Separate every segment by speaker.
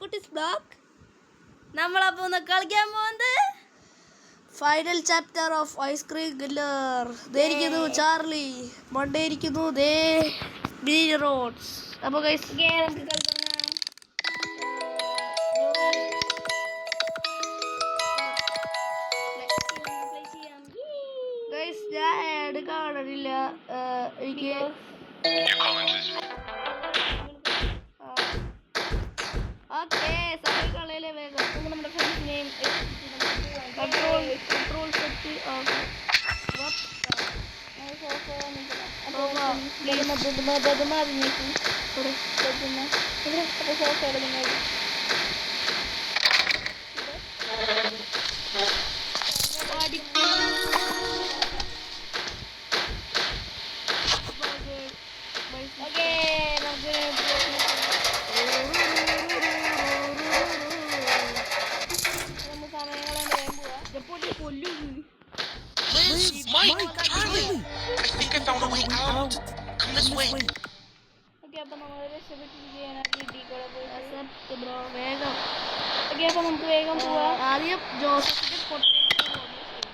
Speaker 1: കുട്ടീസ് blog. നമ്മളപ്പോൾ ഒന്ന് കളിക്കാൻ പോകുന്നത് final chapter of ice cream killer. ഇരിക്കുന്നു ചാർലി, മണ്ടേ ഇരിക്കുന്നു ദേ ബി റോഡ്സ്. അപ്പോൾ ഗൈസ് നമുക്ക് കളി തുടങ്ങാം. ഗൈസ് ഞാൻ ആഡ് കാണണില്ല, എനിക്ക് ഓക്കെ സമയം കളയല്ലേ വേഗം. നമ്മുടെ ഫ്രണ്ട്സിനെയും control set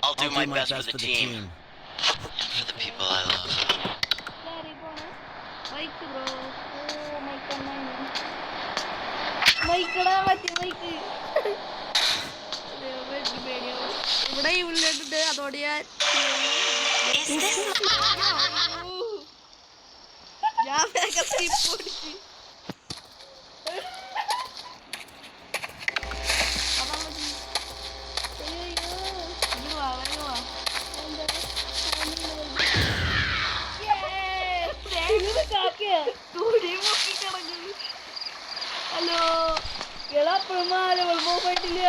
Speaker 2: I'll do my best for the team. For the people I love.
Speaker 1: ഇവിടെ ഉള്ളിട്ടുണ്ട്. അതോടെ ഞാൻ വേഗം സ്കിപ്പ് കൊടുത്തു. ഹലോ എളാപ്പഴമാല പോയിട്ടില്ല.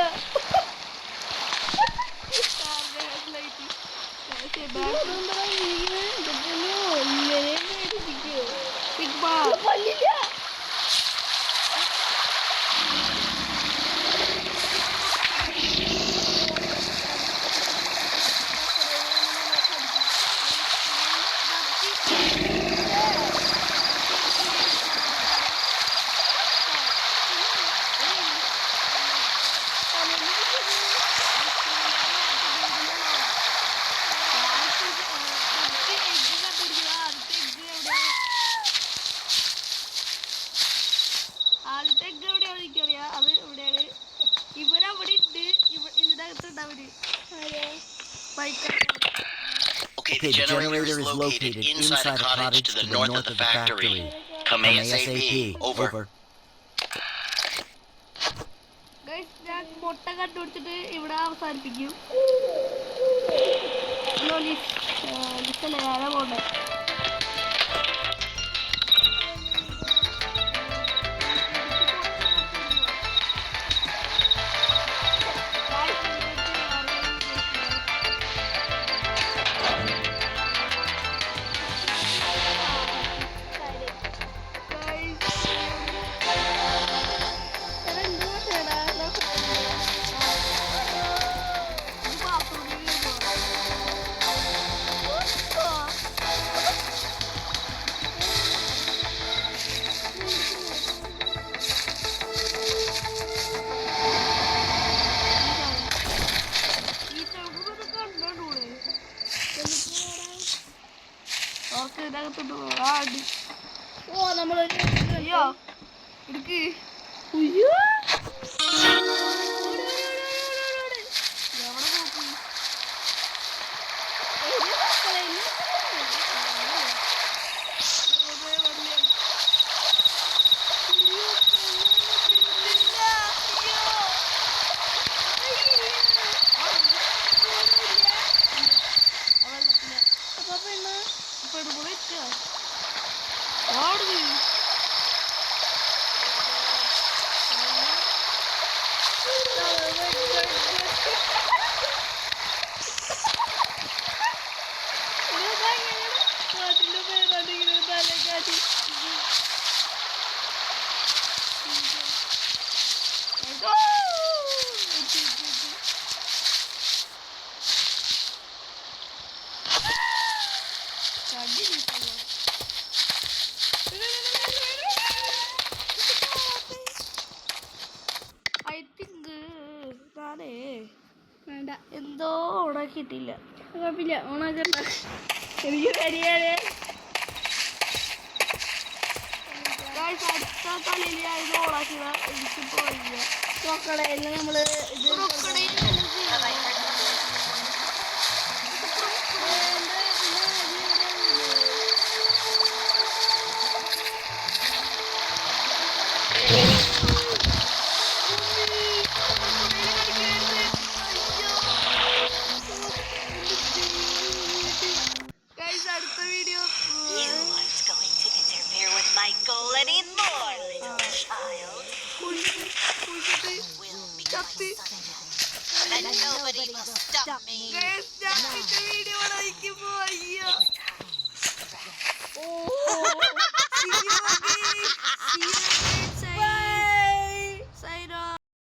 Speaker 1: ആദ്യത്തെ എഗ് എവിടെയാണ് എനിക്കറിയാം. അത് ഇവിടെയാണ്. ഇവരവിടെ ഉണ്ട്. ഇതിനകത്തുണ്ടാവര്.
Speaker 2: Okay, the generator is located inside a cottage to the north of the factory. Come ASAP. Over.
Speaker 1: Guys, ഞാൻ മുട്ട കണ്ടുപിടിച്ചിട്ട് ഇവിടെ അവസാനിപ്പിക്കും. ലിസ്റ്റല്ലേ ആരാ പോണ്ടേ? ഓ നമ്മൾ അയ്യോ എടുക്ക്. ഓണാക്കിയിട്ടില്ല. കുഴപ്പമില്ല, ഓണാക്കണ്ട. എനിക്ക് പേടിയാണ്. അടുത്ത കളിയിൽ ഞാൻ ഇത് ഓണാക്കിയതാ. എനിക്കിപ്പോ വയ്യ. ക്രോക്കഡൈലിൽ നമ്മള് ഇത് അടുത്ത video
Speaker 3: Michael anymore, little child. We'll be and nobody will stop me.
Speaker 1: Video